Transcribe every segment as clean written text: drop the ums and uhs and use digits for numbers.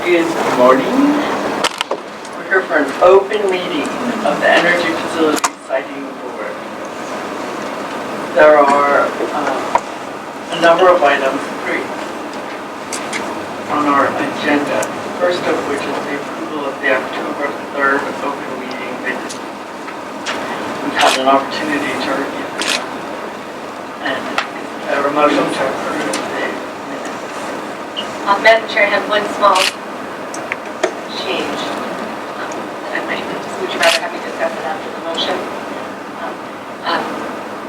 Good morning. We're here for an open meeting of the Energy Facility Siting Board. There are a number of items, 3, on our agenda. First of which is the approval of the October 3rd open meeting minutes. We've had an opportunity to review them. And a motion to approve the minutes. Madam Chair, I have one small change that I might, would you rather have me discuss it after the motion?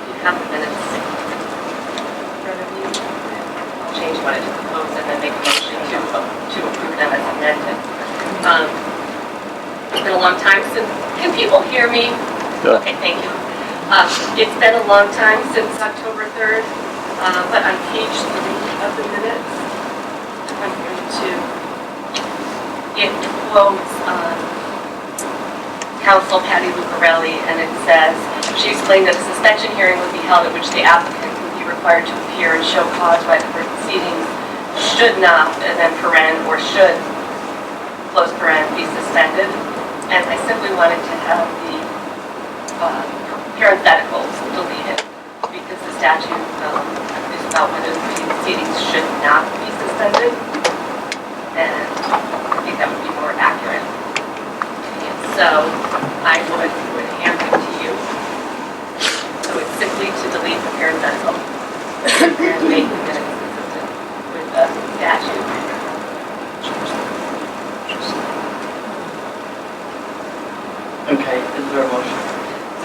You have the minutes in front of you. I'll change what I just proposed and then make a motion to approve them as amended. It's been a long time since, can people hear me? Yeah. Okay, thank you. It's been a long time since October 3rd, but on page 3 of the minutes, I'm going to, it quotes counsel Patty Lucarelli, and it says, she explained that a suspension hearing would be held at which the applicant would be required to appear and show cause why the proceedings should not, and then paren, or should, close paren, be suspended. And I simply wanted to have the parentheticals deleted, because the statute is about whether the proceedings should not be suspended, and I think that would be more accurate. And so I would hand it to you. So it's simply to delete the parenthetical and make the minutes consistent with the statute. Okay, is there a motion?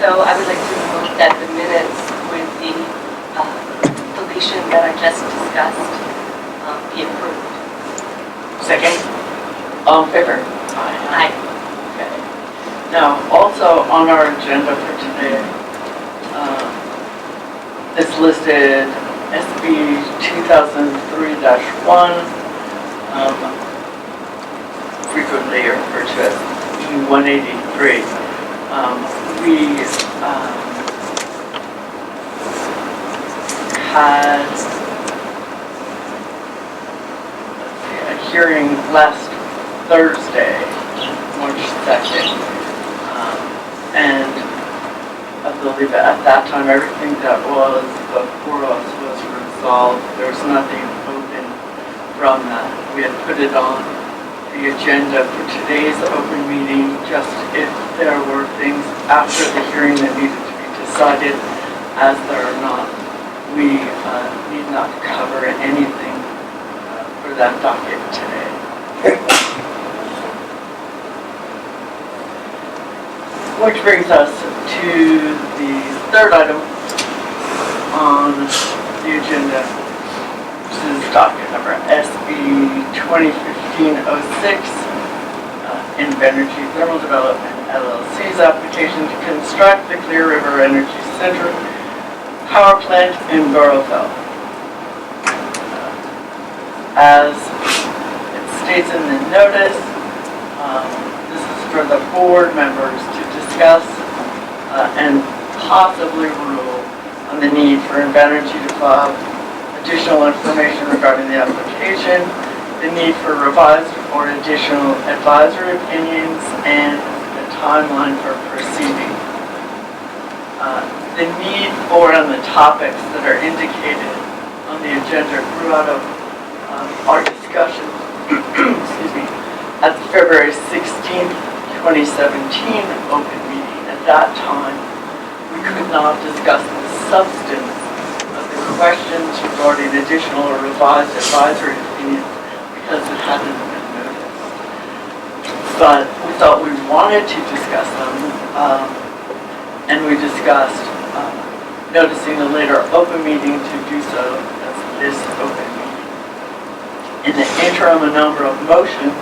So I would like to move that the minutes with the deletion that I just discussed be approved. Second. All in favor? Aye. Okay. Now, also on our agenda for today, it's listed SB 2003-1, frequently referred to as E183. We had a hearing last Thursday, March 2nd, and I believe at that time everything that was before us was resolved. There was nothing open from that. We had put it on the agenda for today's open meeting, just if there were things after the hearing that needed to be decided. As there are not, we need not cover anything for that docket today. Which brings us to the third item on the agenda, which is docket number SB 2015-06, Invenergy Thermal Development LLC's application to construct the Clear River Energy Center power plant in Burrillville. As it states in the notice, this is for the board members to discuss and possibly rule on the need for Invenergy to file additional information regarding the application, the need for revised or additional advisory opinions, and the timeline for proceeding. The need for and the topics that are indicated on the agenda grew out of our discussion excuse me, at the February 16th, 2017 open meeting. At that time, we could not discuss the substance of the questions regarding additional or revised advisory opinions because it hadn't been noticed. But we thought we wanted to discuss them, and we discussed noticing a later open meeting to do so as this open meeting. In the interim, a number of motions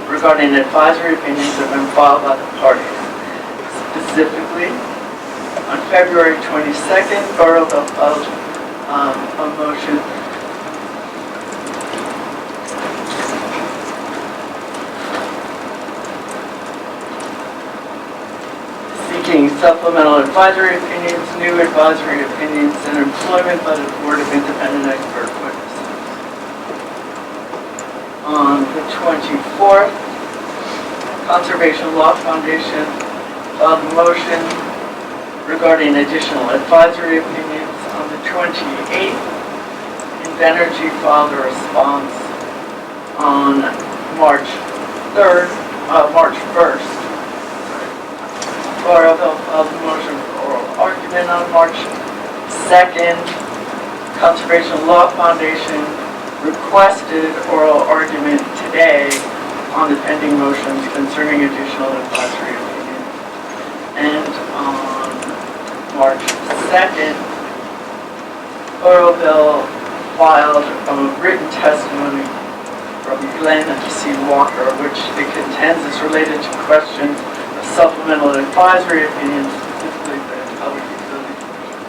regarding advisory opinions have been filed by the parties. Specifically, on February 22nd, Burrillville filed a motion seeking supplemental advisory opinions, new advisory opinions, and employment by the Board of Independent Expert Witnesses. On the 24th, Conservation Law Foundation filed a motion regarding additional advisory opinions. On the 28th, Invenergy filed a response. On March 1st, Burrillville filed a motion for oral argument. On March 2nd, Conservation Law Foundation requested oral argument today on the pending motions concerning additional advisory opinions. And on March 2nd, Burrillville filed a written testimony from Glenn C. Walker, which it contends is related to questions of supplemental advisory opinions, specifically the Public Utilities Commission.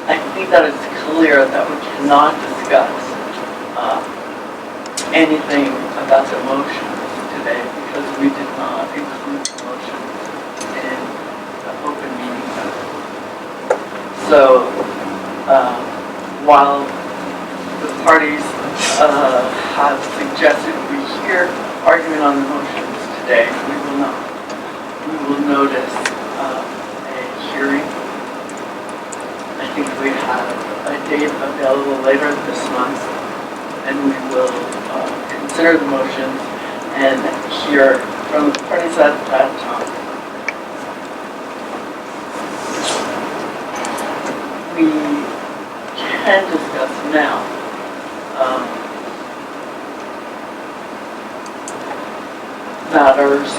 I think that it's clear that we cannot discuss anything about the motions today because we did not include the motions in the open meeting notice. So while the parties have suggested we hear argument on the motions today, we will not. We will notice a hearing. I think we have a date available later this month, and we will consider the motions and hear from the parties at that time. We can discuss now matters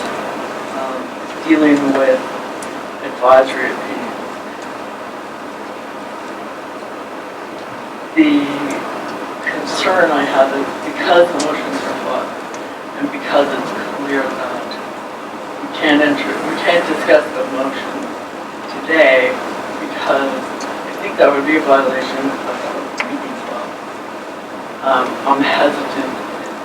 dealing with advisory opinions. The concern I have is because the motions are filed and because it's clear that we can't discuss the motion today because I think that would be a violation of the meeting law. I'm hesitant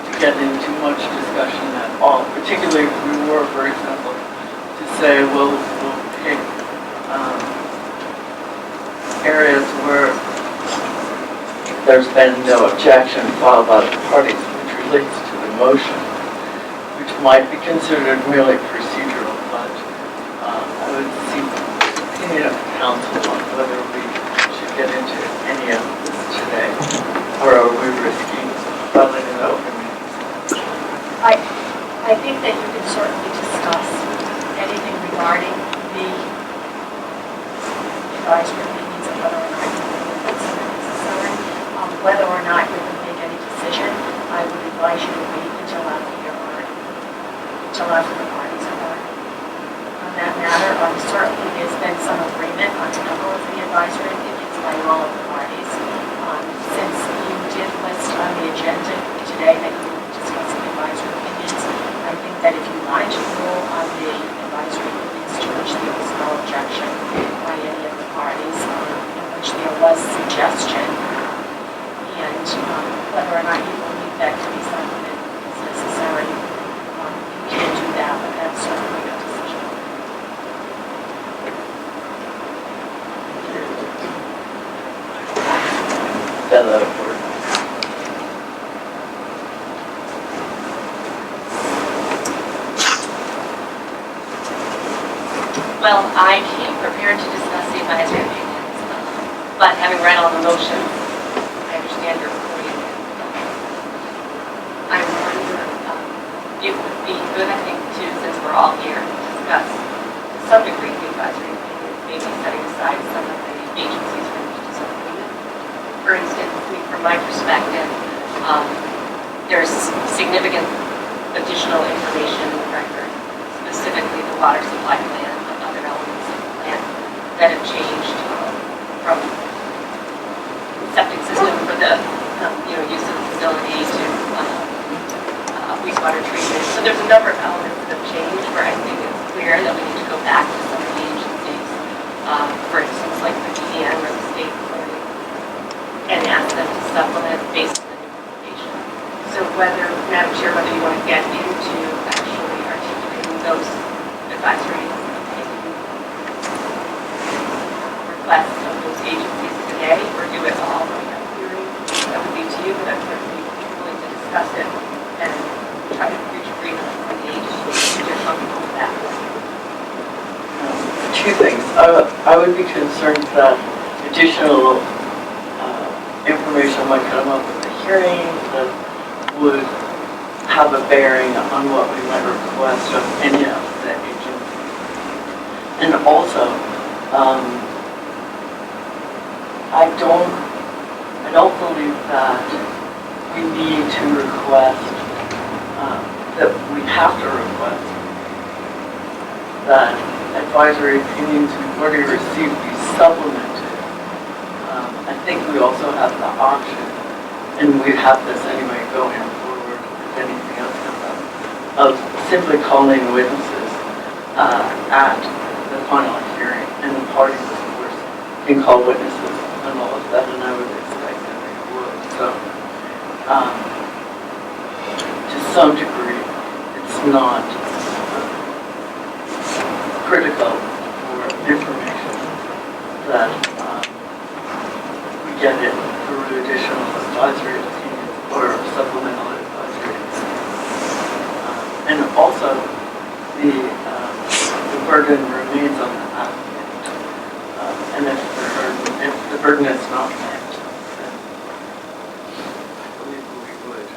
to get into much discussion at all, particularly if we were, for example, to say, well, we'll pick areas where there's been no objection filed by the parties, which relates to the motion, which might be considered merely procedural, but I would seek the opinion of the council on whether we should get into any of this today, or are we risking violating the open meetings? I think that you can certainly discuss anything regarding the advisory opinions and whether or not you think that's necessary. Whether or not you can make any decision, I would advise you to wait until after the parties are heard. On that matter, certainly there's been some agreement on a number of the advisory opinions by all of the parties. Since you did list on the agenda today that you were discussing advisory opinions, I think that if you wanted to rule on the advisory opinions to which there was no objection by any of the parties, in which there was suggestion, and whether or not you believe that to be something that is necessary, you can do that, but that's certainly a decision. Well, I came prepared to discuss the advisory opinions, but having read all the motions, I understand your point. I wonder, it would be good, I think, too, since we're all here, to discuss to some degree the advisory opinions, maybe setting aside some of the agencies for which disagreement. For instance, from my perspective, there's significant additional information in the record, specifically the water supply plan and other elements of the plan that have changed from septic system for the use of the facility to wastewater treatment. So there's a number of elements that have changed where I think it's clear that we need to go back to some of the agencies, for instance, like the PDN or the state authority, and ask them to supplement based on the new information. So whether, Madam Chair, whether you want to get into actually articulating those advisory opinions, request of those agencies today, or do it all right at the hearing. That would be to you, but I'm certainly willing to discuss it and try to reach agreement with the agencies if you're comfortable with that. Two things. I would be concerned that additional information might come up at the hearing that would have a bearing on what we might request of any of the agencies. And also, I don't believe that we need to request, that we have to request that advisory opinions we've already received be supplemented. I think we also have the option, and we have this anyway going forward if anything else comes up, of simply calling witnesses at the final hearing, and the parties, of course, can call witnesses and all of that, and I would expect that they would. So, to some degree, it's not critical for information that we get it through additional advisory opinions or supplemental advisory opinions. And also, the burden remains on the applicant. And if the burden is not met, then I believe we would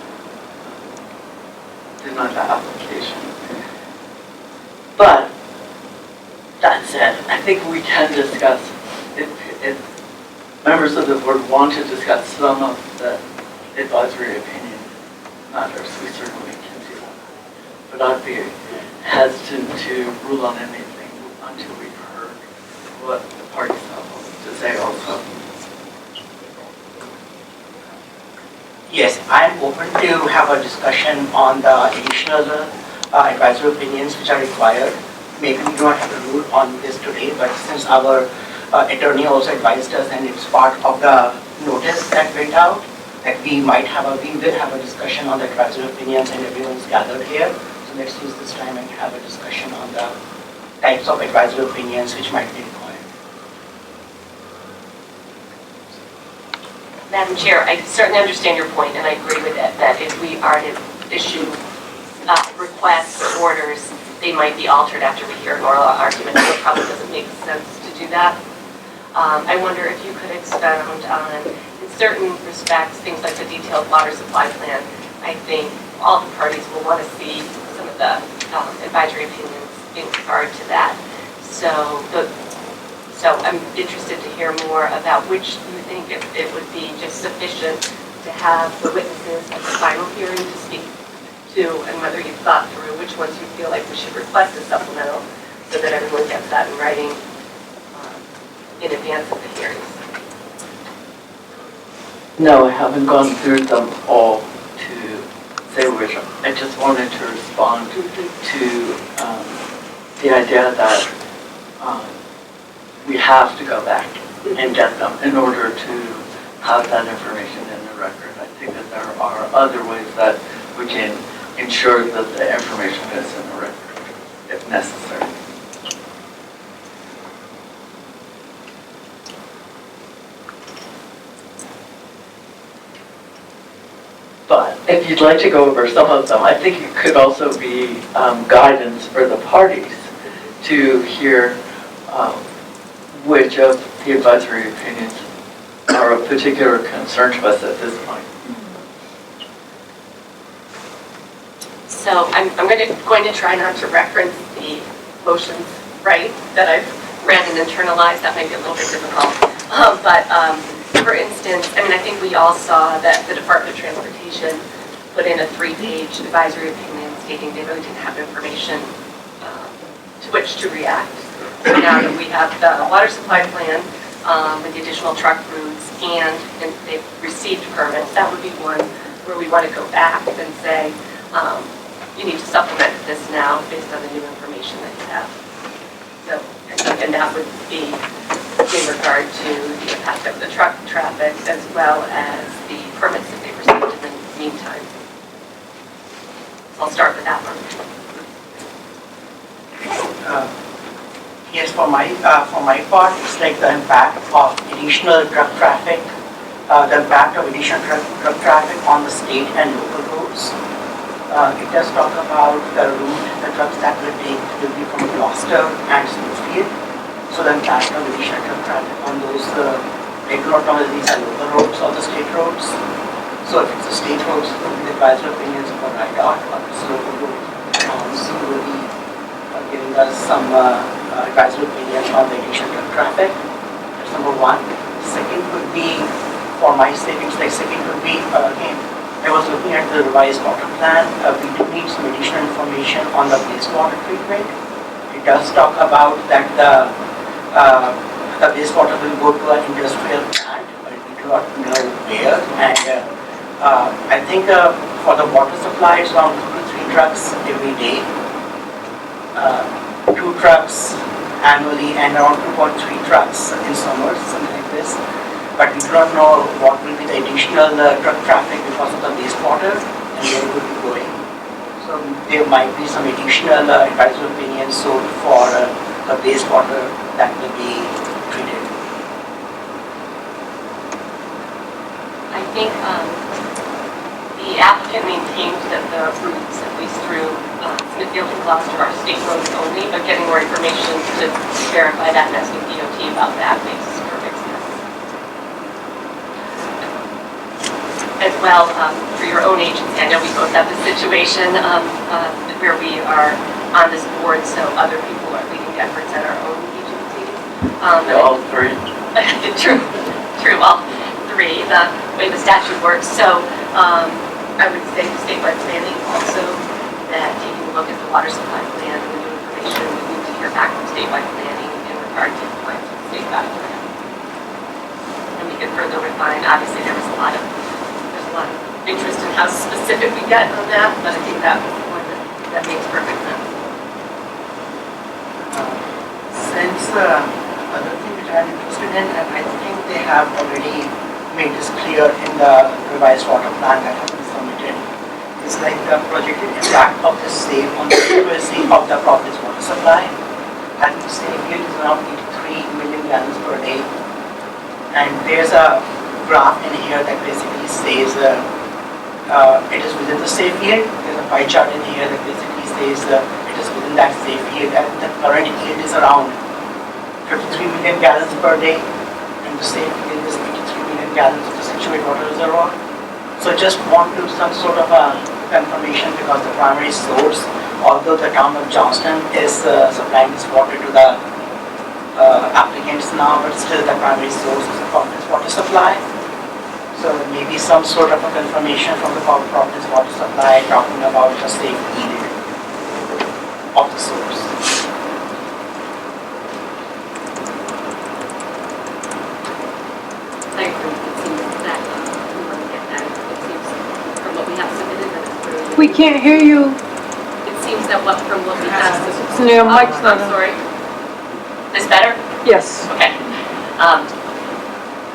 deny the application. But that said, I think we can discuss, if members of the board want to discuss some of the advisory opinion matters, we certainly can do that. But I'd be hesitant to rule on anything until we've heard what the parties have to say also. Yes, I am open to have a discussion on the additional advisory opinions which are required. Maybe we do not have a rule on this today, but since our attorney also advised us and it's part of the notice that went out, that we will have a discussion on the advisory opinions and everyone's gathered here. So let's use this time and have a discussion on the types of advisory opinions which might be required. Madam Chair, I certainly understand your point, and I agree with it, that if we are to issue requests or orders, they might be altered after we hear an oral argument, so it probably doesn't make sense to do that. I wonder if you could expound on, in certain respects, things like the detailed water supply plan. I think all the parties will want to see some of the advisory opinions in regard to that. So I'm interested to hear more about which you think it would be just sufficient to have the witnesses at the final hearing to speak to, and whether you've thought through which ones you feel like we should request a supplemental so that everyone gets that in writing in advance of the hearings. No, I haven't gone through them all to say which. I just wanted to respond to the idea that we have to go back and get them in order to have that information in the record. I think that there are other ways that we can ensure that the information is in the record, if necessary. But if you'd like to go over some of them, I think it could also be guidance for the parties to hear which of the advisory opinions are of particular concern to us at this point. So I'm going to try not to reference the motions, right, that I've read and internalized. That might be a little bit difficult. But for instance, I mean, I think we all saw that the Department of Transportation put in a 3-page advisory opinion stating they really didn't have information to which to react. So now that we have the water supply plan with the additional truck routes and they've received permits, that would be one where we want to go back and say, you need to supplement this now based on the new information that you have. So, and that would be in regard to the impact of the truck traffic as well as the permits that they've received in the meantime. So I'll start with that one. Yes, for my part, it's like the impact of additional drug traffic, the impact of additional drug traffic on the state and local roads. It does talk about the route the trucks that will take will be from Gloucester and Smithfield. So the impact of additional drug traffic on those, I do not know whether these are local roads or the state roads. So if it's the state roads, it will be the advisory opinions of the IDOT, or it's local roads. Council will be giving us some advisory opinions on the additional drug traffic. That's number one. Second would be, for my savings, like second would be, again, I was looking at the revised water plan. We do need some additional information on the wastewater treatment. It does talk about that the wastewater will go to an industrial plant, but we do not know where. And I think for the water supply, it's around 2 to 3 trucks every day. 2 trucks annually and around 2.3 trucks in summer, something like this. But we do not know what will be the additional truck traffic because of the wastewater and where it will be going. So there might be some additional advisory opinions sold for the wastewater that will be treated. I think the applicant maintains that the routes, at least through Smithfield and Gloucester, are state roads only, but getting more information to verify that and asking DOT about that makes perfect sense. As well, for your own agency, I know we both have this situation where we are on this board, so other people are leading efforts at our own agencies. All three. True, all three, the way the statute works. So I would say statewide planning also, that taking a look at the water supply plan and the new information, we need to hear back from statewide planning in regard to compliance with the statewide plan. And we can further refine. Obviously, there's a lot of interest in how specific we get on that, but I think that was the one that makes perfect sense. Since other thing which I'm interested in, and I think they have already made this clear in the revised water plan that has been submitted, is like the projected impact of the sale on the accuracy of the Providence Water Supply. I think the safe yield is around 83 million gallons per day. And there's a graph in here that basically says it is within the safe yield. There's a pie chart in here that basically says it is within that safe yield. And the current yield is around 53 million gallons per day. And the safe yield is 83 million gallons of the Situate Water Reservoir. So just want to some sort of a confirmation, because the primary source, although the town of Johnston is supplying this water to the applicants now, but still the primary source is the Providence Water Supply. So maybe some sort of a confirmation from the Providence Water Supply talking about the safe yield of the source. I agree. It seems that we want to get that. It seems from what we have submitted that it's really. We can't hear you. It seems that from what we have. Your mic's not I'm on. sorry. This better? Yes. Okay.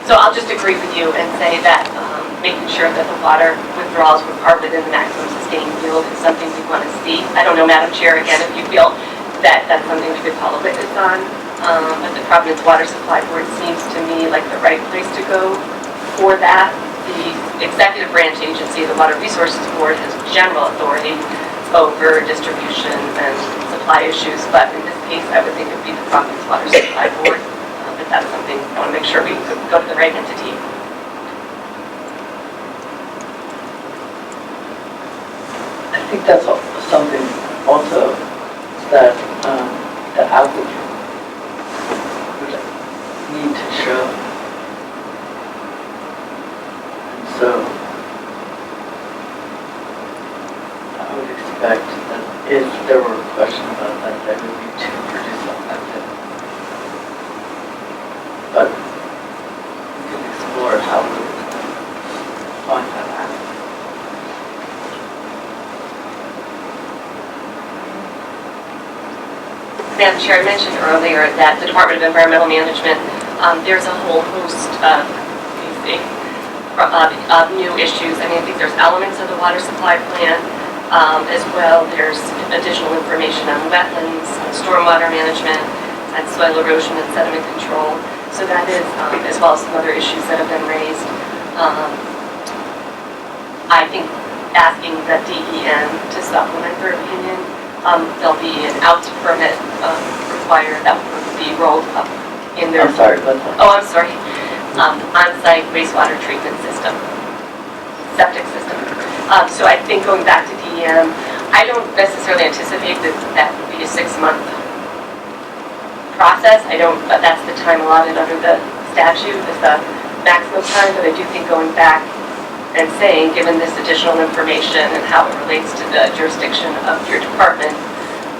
So I'll just agree with you and say that making sure that the water withdrawals are within the maximum sustained yield is something we want to see. I don't know, Madam Chair, again, if you feel that that's something we could call a witness on. But the Providence Water Supply Board seems to me like the right place to go for that. The executive branch agency, the Water Resources Board, has general authority over distribution and supply issues, but in this case, I would think it would be the Providence Water Supply Board. But that's something I want to make sure we go to the right entity. I think that's something also that the applicant would need to show. And so I would expect that if there were a question about that, they would need to produce all that data. But we can explore how we would find that out. Madam Chair, I mentioned earlier that the Department of Environmental Management, there's a whole host of new issues. I mean, I think there's elements of the water supply plan as well. There's additional information on wetlands, on stormwater management, and soil erosion and sediment control. So that is, as well as some other issues that have been raised. I think asking the DEM to supplement their opinion, there'll be an out permit required that would be rolled up in their... I'm sorry, what's that? Oh, I'm sorry. On-site wastewater treatment system, septic system. So I think going back to DEM, I don't necessarily anticipate that that would be a 6-month process. But that's the time allotted under the statute is the maximum time, but I do think going back and saying, given this additional information and how it relates to the jurisdiction of your department,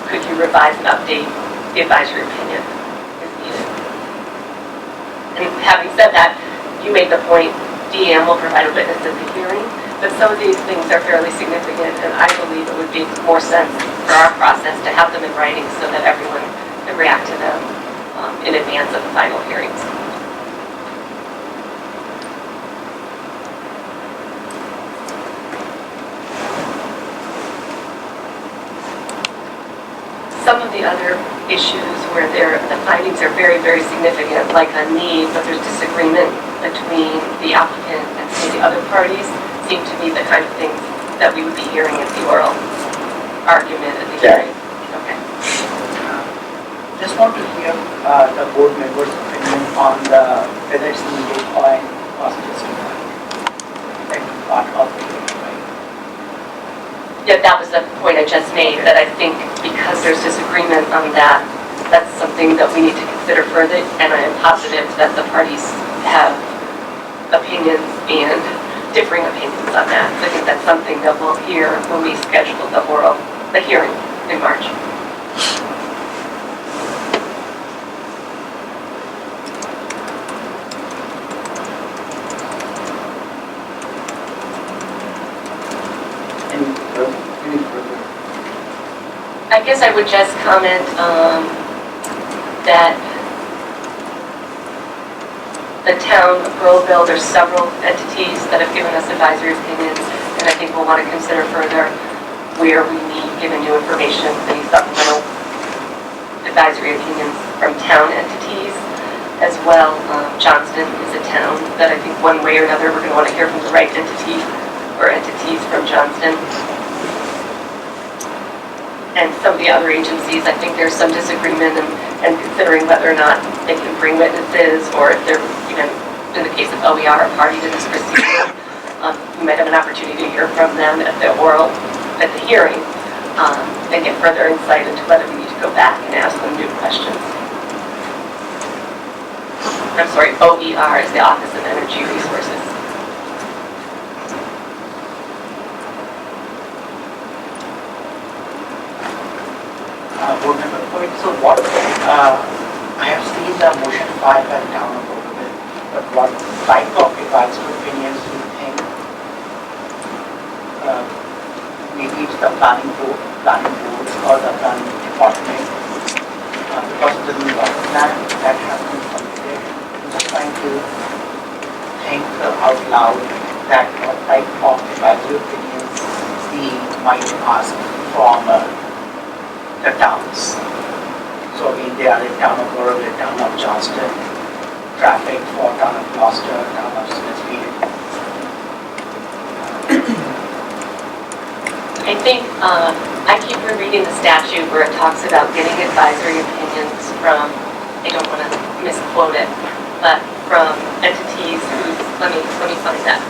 could you revise and update the advisory opinion if needed? And having said that, you made the point, DEM will provide a witness at the hearing, but some of these things are fairly significant, and I believe it would make more sense for our process to have them in writing so that everyone can react to them in advance of the final hearings. Some of the other issues where the findings are very, very significant, like a need, but there's disagreement between the applicant and say the other parties, seem to be the kind of things that we would be hearing at the oral argument at the hearing. Okay. Just want to hear the board members' opinion on whether it's needed or cost justified. Like part of the hearing, right? Yeah, that was the point I just made, that I think because there's disagreement on that, that's something that we need to consider further, and I am positive that the parties have opinions and differing opinions on that. So I think that's something that we'll hear when we schedule the hearing in March. Any further? I guess I would just comment that the town of Burrillville, there's several entities that have given us advisory opinions, and I think we'll want to consider further where we need, given new information, any supplemental advisory opinions from town entities as well. Johnston is a town that I think one way or another we're going to want to hear from the right entity or entities from Johnston. And some of the other agencies, I think there's some disagreement and considering whether or not they can bring witnesses, or if they're, in the case of OER, a party to this proceeding, we might have an opportunity to hear from them at the hearing, and get further insight into whether we need to go back and ask them new questions. I'm sorry, OER is the Office of Energy Resources. Board member point. So what, I have seen the motion filed by the town of Burrillville, but what type of advisory opinions do you think? Maybe it's the planning board or the planning department, because of the new water plan that has been completed. I'm just trying to think out loud that what type of advisory opinions we might ask from the towns. So they are in town of Burrillville, town of Johnston, traffic for town of Gloucester, town of Smithfield. I think I keep rereading the statute where it talks about getting advisory opinions from, I don't want to misquote it, but from entities whose, let me find that.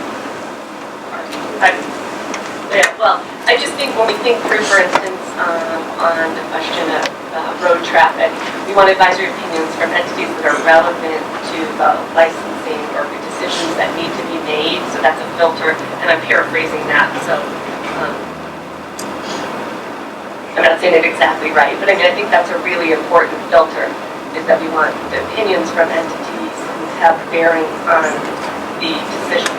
I just think when we think through, for instance, on the question of road traffic, we want advisory opinions from entities that are relevant to licensing or decisions that need to be made. So that's a filter, and I'm paraphrasing that. So I'm not saying it exactly right, but I mean I think that's a really important filter, is that we want the opinions from entities who have bearing on the decisions.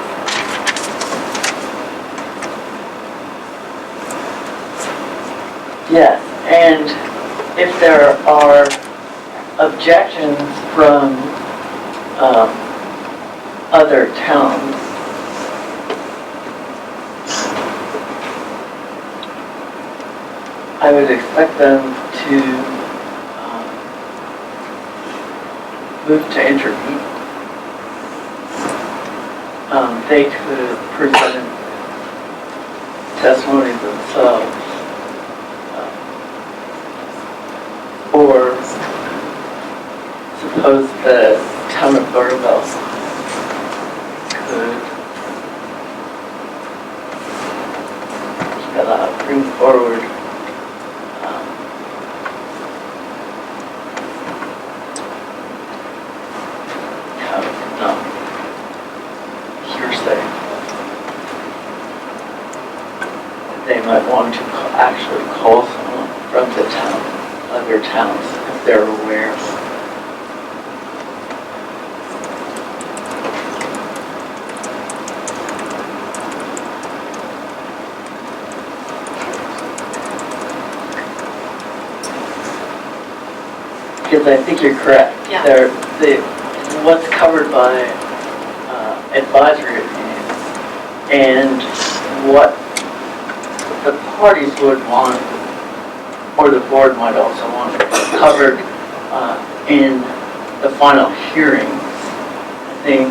Yes, and if there are objections from other towns, I would expect them to move to intervene. They could present testimony themselves, or suppose the town of Burrillville could bring forward hearsay. They might want to actually call someone from the town, other towns, if they're aware. Because I think you're correct. Yeah. What's covered by advisory opinions and what the parties would want, or the board might also want, covered in the final hearings, I think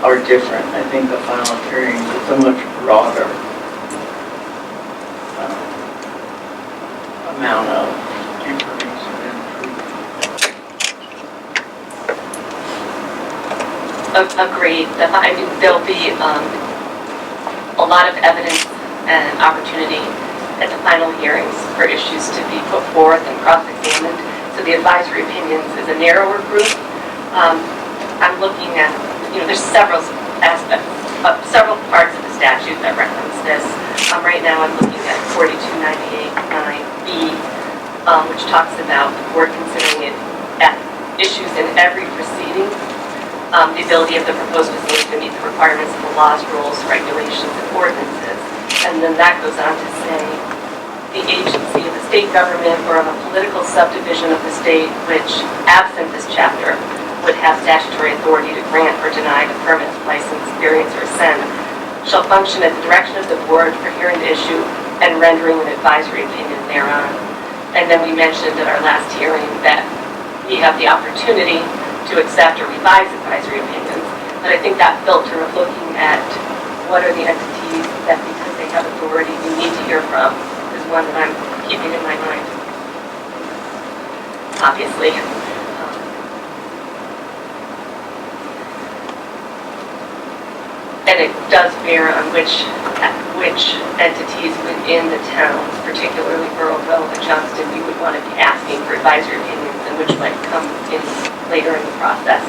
are different. I think the final hearings is a much broader amount of information and proof. Agreed. I mean, there'll be a lot of evidence and opportunity at the final hearings for issues to be put forth and cross-examined. So the advisory opinions is a narrower group. I'm looking at, there's several aspects, several parts of the statute that reference this. Right now I'm looking at 4298(9)(b), which talks about the board considering it issues in every proceeding. The ability of the proposed facility to meet the requirements of the laws, rules, regulations, and ordinances. And then that goes on to say, the agency of the state government or of a political subdivision of the state which, absent this chapter, would have statutory authority to grant or deny the permit, license, variance, or assent, shall function at the direction of the board for hearing the issue and rendering an advisory opinion thereon. And then we mentioned at our last hearing that we have the opportunity to accept or revise advisory opinions. But I think that filter of looking at what are the entities that, because they have authority, we need to hear from, is one that I'm keeping in my mind. Obviously. And it does bear on which entities within the towns, particularly Burrillville and Johnston, we would want to be asking for advisory opinions, and which might come in later in the process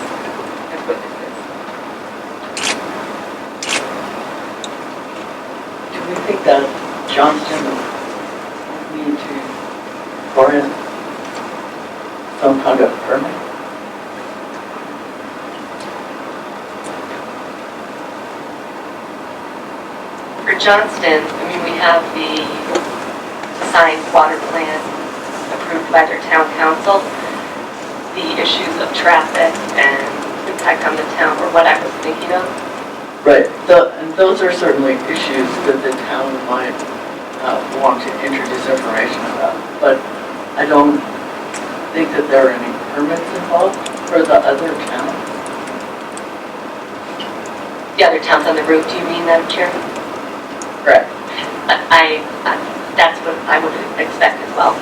as witnesses. Do we think that Johnston would need to grant some kind of permit? For Johnston, we have the signed water plan approved by their town council. The issues of traffic and impact on the town were what I was thinking of. Right, and those are certainly issues that the town might want to introduce information about. But I don't think that there are any permits involved for the other towns. The other towns on the route, do you mean, Madam Chair? Correct. That's what I would expect as well.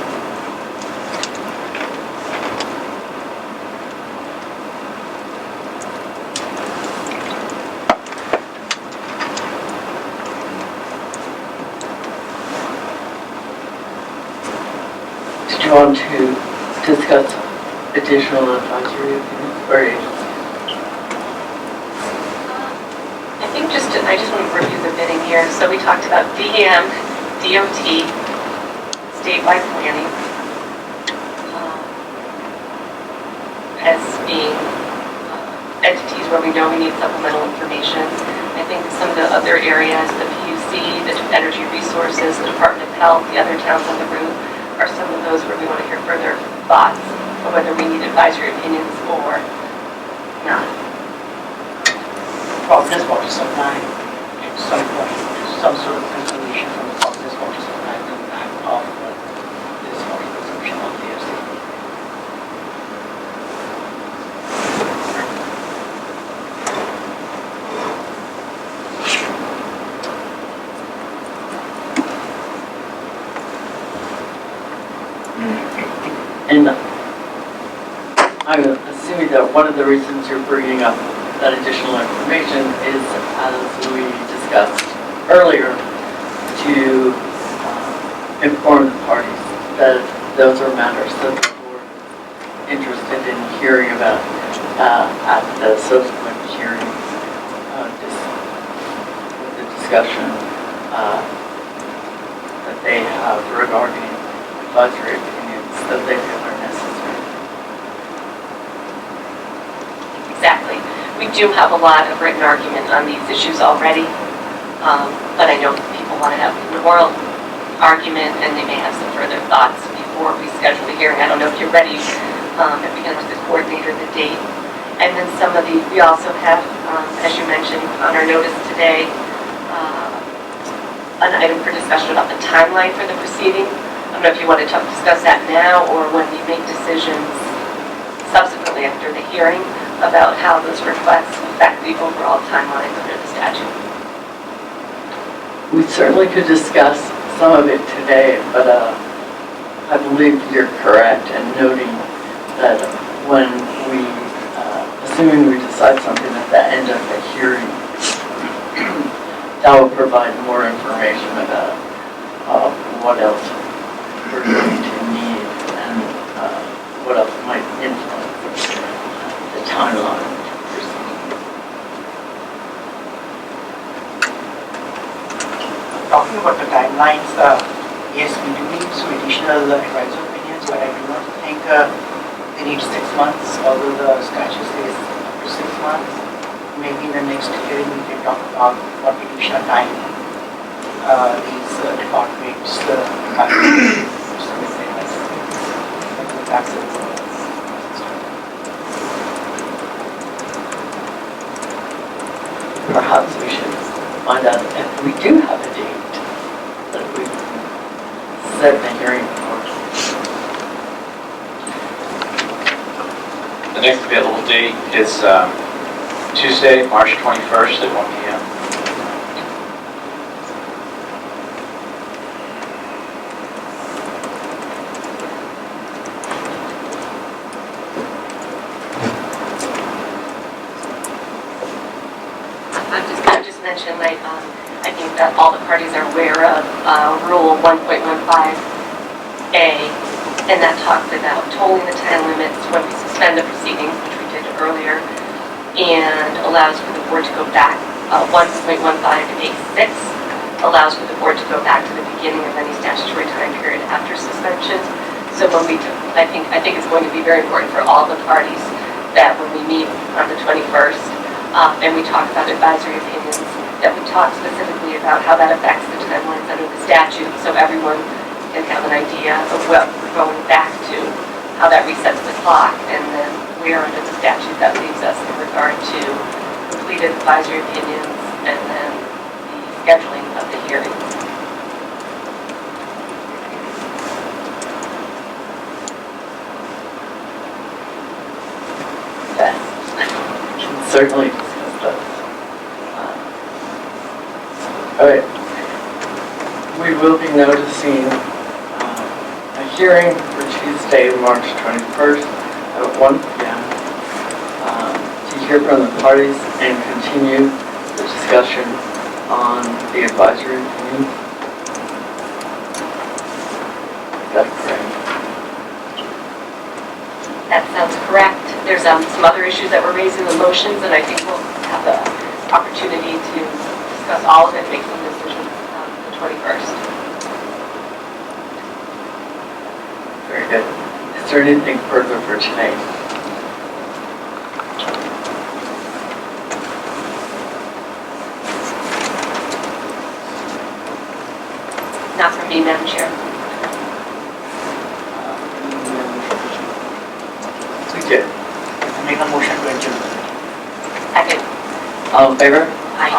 Did you want to discuss additional advisory opinions or agencies? I just want to review the bidding here. So we talked about DEM, DOT, statewide planning, as being entities where we know we need supplemental information. I think some of the other areas, the PUC, the Energy Resources, the Department of Health, the other towns on the route, are some of those where we want to hear further thoughts on whether we need advisory opinions or not. Providence Water Supply, some sort of consideration from the Providence Water Supply to the back of this water consumption of the EFSB. And I'm assuming that one of the reasons you're bringing up that additional information is, as we discussed earlier, to inform the parties that those are matters that the board is interested in hearing about at the subsequent hearing, the discussion that they have regarding advisory opinions that they feel are necessary. Exactly. We do have a lot of written argument on these issues already, but I know people want to have an oral argument and they may have some further thoughts before we schedule the hearing. I don't know if you're ready, if we can have the coordinator the date. And then we also have, as you mentioned on our notice today, an item for discussion about the timeline for the proceeding. I don't know if you want to discuss that now or when we make decisions subsequently after the hearing about how those requests affect the overall timeline under the statute. We certainly could discuss some of it today, but I believe you're correct in noting that when we, assuming we decide something at the end of the hearing, that will provide more information about what else we're going to need and what else might influence the timeline. Talking about the timelines, yes, we do need some additional advisory opinions, but I do not think they need 6 months, although the statute says up to 6 months. Maybe in the next hearing we can talk about what additional time these departments Perhaps we should find out if we do have a date that we set the hearing for. The next available date is Tuesday, March 21st at 1 p.m. I just mentioned, like, I think that all the parties are aware of Rule 1.15A, and that talks about tolling the time limits when we suspend the proceedings, which we did earlier, and allows for the board to go back. 1.15A6 allows for the board to go back to the beginning of any statutory time period after suspension. So when I think it's going to be very important for all the parties that when we meet on the 21st, and we talk about advisory opinions, that we talk specifically about how that affects the timelines under the statute, so everyone can have an idea of what we're going back to, how that resets the clock, and then where under the statute that leaves us in regard to completed advisory opinions and then the scheduling of the hearings. Yes, we can certainly discuss those. All right. We will be noticing a hearing for Tuesday, March 21st at 1 p.m. To hear from the parties and continue the discussion on the advisory opinion. Is that correct? That sounds correct. There's some other issues that were raised in the motions, and I think we'll have the opportunity to discuss all of it, make some decisions on the 21st. Very good. Is there anything further for tonight? Not from me, Madam Chair. We did. make a motion to adjourn. Second. All in favor? Aye.